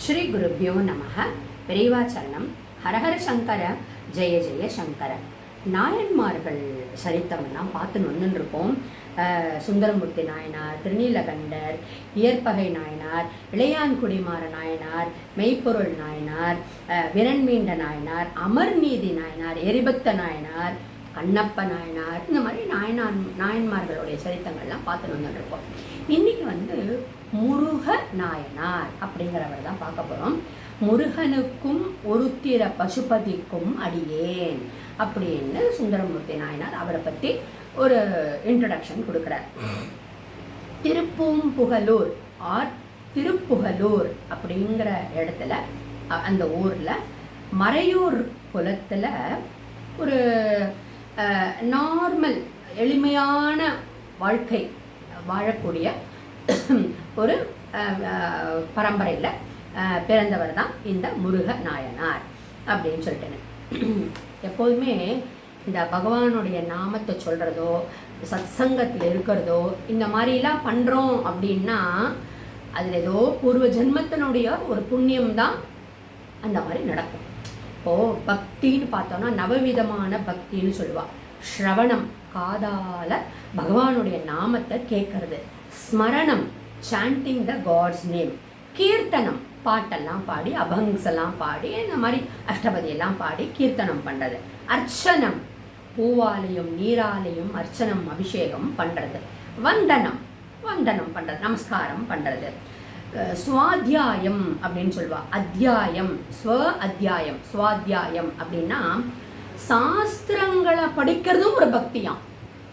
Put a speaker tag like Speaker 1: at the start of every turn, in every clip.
Speaker 1: ஸ்ரீ குருப்யோ நமः. பெரியவாச்சரணம். ஹரஹர சங்கர, ஜெய ஜெய சங்கர. நாயன்மார்கள் சரித்தமெல்லாம் பார்த்து வந்துருப்போம். சுந்தரமூர்த்தி நாயனார், திருநீலகண்டர், இயற்பகை நாயனார், இளையான்குடிமாற நாயனார், மெய்ப்பொருள் நாயனார், விரண்மீண்ட நாயனார், அமர்நீதி நாயனார், எரிபக்த நாயனார், கண்ணப்ப நாயனார், இந்த மாதிரி நாயன்மார்களுடைய சரித்தங்கள்லாம் பார்த்து வந்துருப்போம். இன்னைக்கு முருக நாயனார் அப்படிங்கிறவர் தான் பார்க்க போகிறோம். முருகனுக்கும் ஒருத்திர பசுபதிக்கும் அடியேன் அப்படின்னு சுந்தரமூர்த்தி நாயனார் அவரை பற்றி ஒரு இன்ட்ரடக்ஷன் கொடுக்குறார். திருப்பூம்புகலூர் ஆர் திருப்புகலூர் அப்படிங்கிற இடத்துல, அந்த ஊரில் மறையூர் குலத்தில் ஒரு நார்மல் எளிமையான வாழ்க்கை வாழக்கூடிய ஒரு பரம்பரையில் பிறந்தவர் தான் இந்த முருக நாயனார் அப்படின்னு சொல்லிட்டேன். எப்போதுமே இந்த பகவானுடைய நாமத்தை சொல்கிறதோ, சத்சங்கத்தில் இருக்கிறதோ, இந்த மாதிரிலாம் பண்ணுறோம் அப்படின்னா அதில் ஏதோ பூர்வ ஜென்மத்தினுடைய ஒரு புண்ணியம்தான் அந்த மாதிரி நடக்கும். இப்போது பக்தின்னு பார்த்தோன்னா நவவிதமான பக்தின்னு சொல்லுவாள். ஸ்ரவணம், காதால பகவானுடைய நாமத்தை கேட்கறது. ஸ்மரணம், சாண்டிங் த காட்ஸ் நேம். கீர்த்தனம், பாட்டெல்லாம் பாடி, அபங்ஸ் எல்லாம் பாடி, இந்த மாதிரி அஷ்டபதியெல்லாம் பாடி கீர்த்தனம் பண்ணுறது. அர்ச்சனம், பூவாலையும் நீராலையும் அர்ச்சனம், அபிஷேகம் பண்ணுறது. வந்தனம், வந்தனம் பண்ணுறது, நமஸ்காரம் பண்ணுறது. சுவாத்தியாயம் அப்படின்னு சொல்லுவா. அத்தியாயம், ஸ்வ அத்தியாயம். சுவாத்தியாயம் அப்படின்னா சாஸ்திரங்களை படிக்கிறதும் ஒரு பக்தியாம்.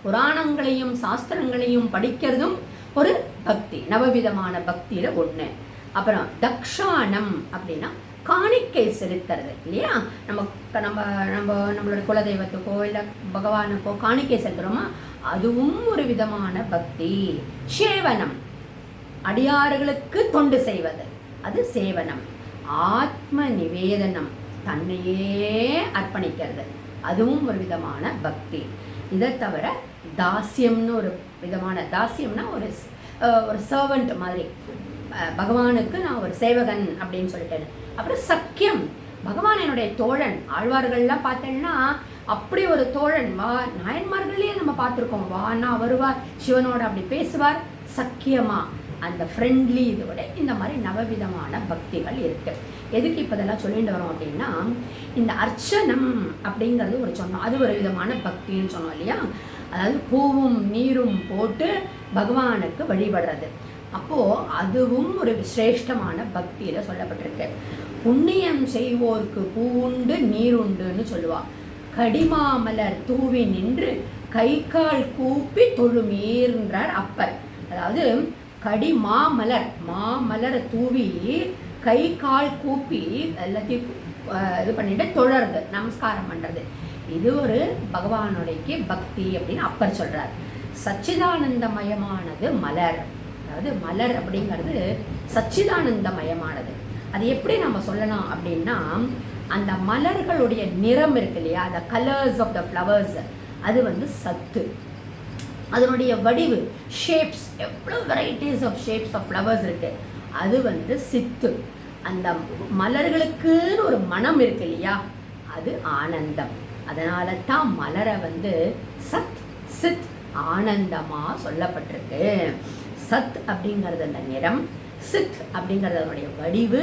Speaker 1: புராணங்களையும் சாஸ்திரங்களையும் படிக்கிறதும் ஒரு பக்தி, நவவிதமான பக்தியில ஒண்ணு. அப்புறம் தக்ஷானம் அப்படின்னா காணிக்கை செலுத்துறது இல்லையா. நம்மளோட குலதெய்வத்துக்கோ இல்லை பகவானுக்கோ காணிக்கை செலுத்துறோமா, அதுவும் ஒரு விதமான பக்தி. சேவனம், அடியார்களுக்கு தொண்டு செய்வது, அது சேவனம். ஆத்ம நிவேதனம், தன்னையே அர்ப்பணிக்கிறது, அதுவும் ஒரு விதமான பக்தி. இதை தவிர தாசியம்னு ஒரு விதமான, தாசியம்னா ஒரு சர்வன்ட் மாதிரி, பகவானுக்கு நான் ஒரு சேவகன் அப்படின்னு சொல்லிட்டேன். அப்புறம் சக்கியம், பகவான் என்னுடைய தோழன். ஆழ்வார்கள்லாம் பார்த்தேன்னா அப்படி ஒரு தோழன். நாயன்மார்களே நம்ம பார்த்துருக்கோம். வானா வருவார், சிவனோட அப்படி பேசுவார், சக்கியமா அந்த ஃப்ரெண்ட்லி. இதோட இந்த மாதிரி நவவிதமான பக்திகள் இருக்கு. எதுக்கு இப்போ இதெல்லாம் சொல்லிட்டு வரோம் அப்படின்னா, இந்த அர்ச்சனம் அப்படிங்கிறது ஒரு சொன்னோம், அது ஒரு விதமான பக்தின்னு சொன்னோம் இல்லையா. அதாவது பூவும் நீரும் போட்டு பகவானுக்கு வழிபடுறது. அப்போது அதுவும் ஒரு சிரேஷ்டமான பக்தியில் சொல்லப்பட்டிருக்கு. புண்ணியம் செய்வோர்க்கு பூவுண்டு நீருண்டுன்னு சொல்லுவாள். கடிமாமலர் தூவி நின்று கை கால் கூப்பி தொழுமீர்ன்றார் அப்பர். அதாவது கடிமாமலர், மாமலரை தூவி கை கால் கூப்பி எல்லாத்தையும் இது பண்ணிட்டு தொழறது, நமஸ்காரம் பண்ணுறது, இது ஒரு பகவானுடைய பக்தி அப்படின்னு அப்பர் சொல்கிறார். சச்சிதானந்தமயமானது மலர். அதாவது மலர் அப்படிங்கிறது சச்சிதானந்தமயமானது. அது எப்படி நம்ம சொல்லலாம் அப்படின்னா, அந்த மலர்களுடைய நிறம் இருக்கு இல்லையா, அந்த கலர்ஸ் ஆஃப் த ஃப்ளவர்ஸ், அது சத்து. அதனுடைய வடிவு, ஷேப்ஸ், எவ்வளோ varieties of shapes of flowers இருக்கு, அது சித்து. அந்த மலர்களுக்குன்னு ஒரு மனம் இருக்கு இல்லையா, அது ஆனந்தம். அதனால தான் மலரை சத் சித் ஆனந்தமா சொல்லப்பட்டிருக்கு. சத் அப்படிங்கிறது அந்த நிறம், சித் அப்படிங்கிறது அதனுடைய வடிவு,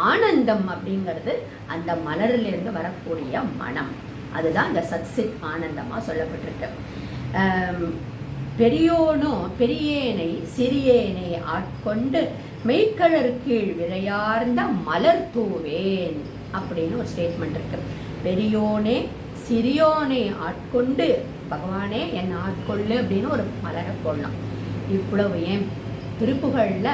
Speaker 1: ஆனந்தம் அப்படிங்கிறது அந்த மலரிலிருந்து வரக்கூடிய மனம். அதுதான் இந்த சத் சித் ஆனந்தமா சொல்லப்பட்டிருக்கு. பெரியோனோ பெரியேனை சிறியேனை ஆட்கொண்டு மெய்க்கழற் கீழ் விளையார்ந்த மலர் தூவேன் அப்படின்னு ஒரு ஸ்டேட்மெண்ட் இருக்கு. பெரியோனே சிறியோனை ஆட்கொண்டு, பகவானே என் ஆட்கொள்ளு அப்படின்னு ஒரு மலரை போடலாம். இவ்வளவு ஏன் திருப்புகழ்ல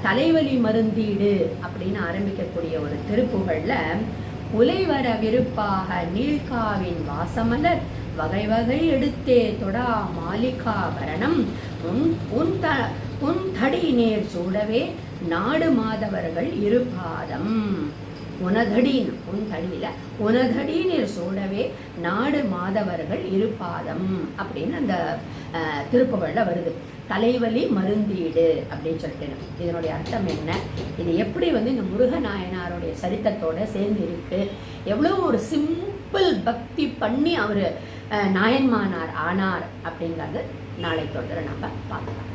Speaker 1: தலைவலி மருந்தீடு அப்படின்னு ஆரம்பிக்கக்கூடிய ஒரு திருப்புகழ்ல, உலைவர விருப்பாக நீழ்காவின் வாசமலர் வகை வகை எடுத்தே தொடா மாலிகாபரணம் உன் தடி நேர் சூடவே நாடு மாதவர்கள் இருபாதம். உனதடின், உன் தடியில உனதடி நீர் சூடவே நாடு மாதவர்கள் இருபாதம் அப்படின்னு அந்த திருப்புகழ்ல வருது. தலைவலி மருந்தீடு அப்படின்னு சொல்லிட்டு இதனுடைய அர்த்தம் என்ன, இது எப்படி இந்த முருகநாயனாருடைய சரித்திரத்தோட சேர்ந்து இருக்கு, எவ்வளோ ஒரு சிம்பிள் பக்தி பண்ணி அவர் நாயன்மானார் ஆனார் அப்படிங்கிறது நாளை தொடர நம்ம பார்க்கலாம்.